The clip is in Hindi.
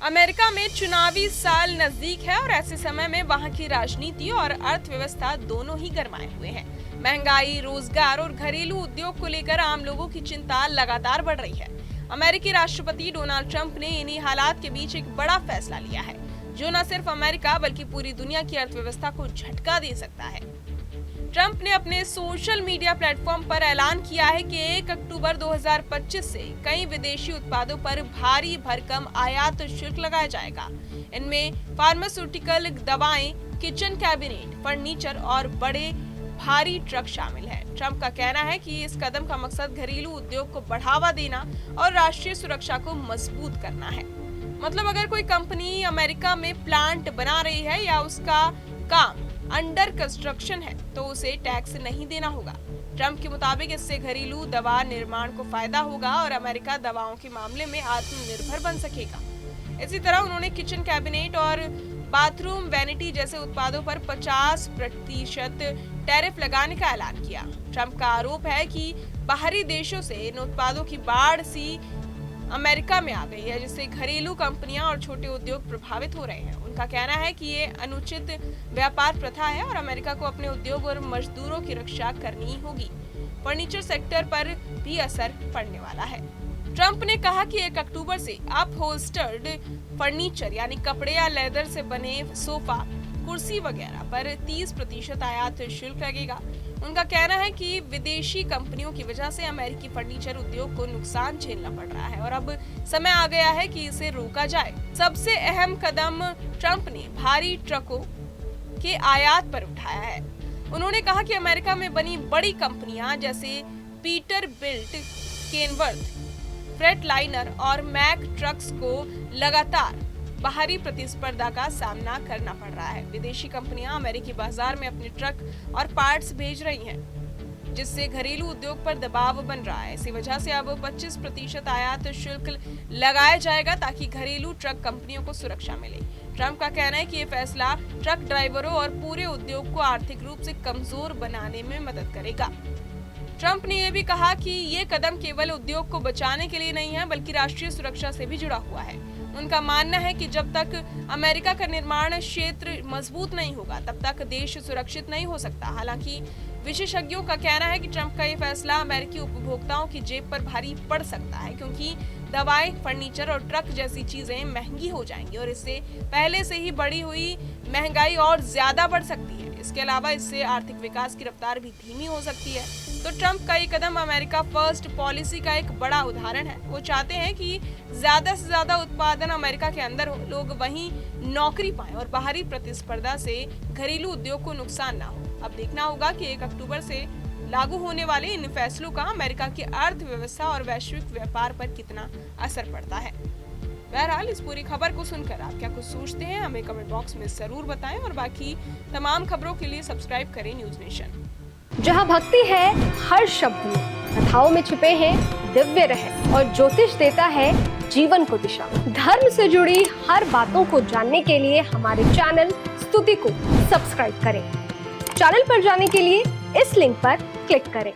अमेरिका में चुनावी साल नजदीक है और ऐसे समय में वहां की राजनीति और अर्थव्यवस्था दोनों ही गरमाए हुए हैं। महंगाई, रोजगार और घरेलू उद्योग को लेकर आम लोगों की चिंता लगातार बढ़ रही है। अमेरिकी राष्ट्रपति डोनाल्ड ट्रंप ने इन्हीं हालात के बीच एक बड़ा फैसला लिया है, जो न सिर्फ अमेरिका बल्कि पूरी दुनिया की अर्थव्यवस्था को झटका दे सकता है। ट्रंप ने अपने सोशल मीडिया प्लेटफॉर्म पर ऐलान किया है कि 1 अक्टूबर 2025 से कई विदेशी उत्पादों पर भारी भरकम आयात शुल्क लगाया जाएगा। इनमें फार्मास्यूटिकल दवाएं, किचन कैबिनेट, फर्नीचर और बड़े भारी ट्रक शामिल हैं। ट्रंप का कहना है कि इस कदम का मकसद घरेलू उद्योग को बढ़ावा देना और राष्ट्रीय सुरक्षा को मजबूत करना है। मतलब अगर कोई कंपनी अमेरिका में प्लांट बना रही है या उसका काम अंडर कंस्ट्रक्शन है तो उसे टैक्स नहीं देना होगा। ट्रंप के मुताबिक इससे घरेलू दवा निर्माण को फायदा होगा और अमेरिका दवाओं के मामले में आत्मनिर्भर बन सकेगा। इसी तरह उन्होंने किचन कैबिनेट और बाथरूम वैनिटी जैसे उत्पादों पर 50% टैरिफ लगाने का ऐलान किया। ट्रंप का आरोप है कि बाहरी देशों से इन उत्पादों की बाढ़ सी अमेरिका में आ गई है, जिससे घरेलू कंपनियां और छोटे उद्योग प्रभावित हो रहे हैं। उनका कहना है कि ये अनुचित व्यापार प्रथा है और अमेरिका को अपने उद्योग और मजदूरों की रक्षा करनी होगी। फर्नीचर सेक्टर पर भी असर पड़ने वाला है। ट्रंप ने कहा कि 1 अक्टूबर से अपहोल्स्टर्ड फर्नीचर यानी कपड़े या लेदर से बने सोफा, कुर्सी वगैरह पर 30% आयात शुल्क लगेगा। उनका कहना है कि विदेशी कंपनियों की वजह से अमेरिकी फर्नीचर उद्योग को नुकसान झेलना पड़ रहा है और अब समय आ गया है कि इसे रोका जाए। सबसे अहम कदम ट्रंप ने भारी ट्रकों के आयात पर उठाया है। उन्होंने कहा कि अमेरिका में बनी बड़ी कंपनियां जैसे पीटरबिल्ट, केनवर्थ, फ्रेटलाइनर और मैक ट्रक्स को लगातार बाहरी प्रतिस्पर्धा का सामना करना पड़ रहा है। विदेशी कंपनियां अमेरिकी बाजार में अपने ट्रक और पार्ट्स भेज रही हैं, जिससे घरेलू उद्योग पर दबाव बन रहा है। इसी वजह से अब 25% आयात शुल्क लगाया जाएगा ताकि घरेलू ट्रक कंपनियों को सुरक्षा मिले। ट्रंप का कहना है कि ये फैसला ट्रक ड्राइवरों और पूरे उद्योग को आर्थिक रूप से कमजोर बनाने में मदद करेगा। ट्रंप ने यह भी कहा कि ये कदम केवल उद्योग को बचाने के लिए नहीं है बल्कि राष्ट्रीय सुरक्षा से भी जुड़ा हुआ है। उनका मानना है कि जब तक अमेरिका का निर्माण क्षेत्र मजबूत नहीं होगा तब तक देश सुरक्षित नहीं हो सकता। हालांकि विशेषज्ञों का कहना है कि ट्रंप का ये फैसला अमेरिकी उपभोक्ताओं की जेब पर भारी पड़ सकता है, क्योंकि दवाएं, फर्नीचर और ट्रक जैसी चीजें महंगी हो जाएंगी और इससे पहले से ही बढ़ी हुई महंगाई और ज्यादा बढ़ सकती है। इसके अलावा इससे आर्थिक विकास की रफ्तार भी धीमी हो सकती है। तो ट्रंप का ये कदम अमेरिका फर्स्ट पॉलिसी का एक बड़ा उदाहरण है। वो चाहते हैं कि ज्यादा से ज्यादा उत्पादन अमेरिका के अंदर हो, लोग वहीं नौकरी पाएं और बाहरी प्रतिस्पर्धा से घरेलू उद्योग को नुकसान ना हो। अब देखना होगा कि 1 अक्टूबर से लागू होने वाले इन फैसलों का अमेरिका की अर्थव्यवस्था और वैश्विक व्यापार पर कितना असर पड़ता है। बहरहाल इस पूरी खबर को सुनकर आप क्या कुछ सोचते हैं, हमें कमेंट बॉक्स में जरूर बताएं और बाकी तमाम खबरों के लिए सब्सक्राइब करें न्यूज नेशन। जहां भक्ति है हर शब्द में, कथाओं में छुपे हैं दिव्य रहस्य और ज्योतिष देता है जीवन को दिशा। धर्म से जुड़ी हर बातों को जानने के लिए हमारे चैनल स्तुति को सब्सक्राइब करें। चैनल पर जाने के लिए इस लिंक पर क्लिक करें।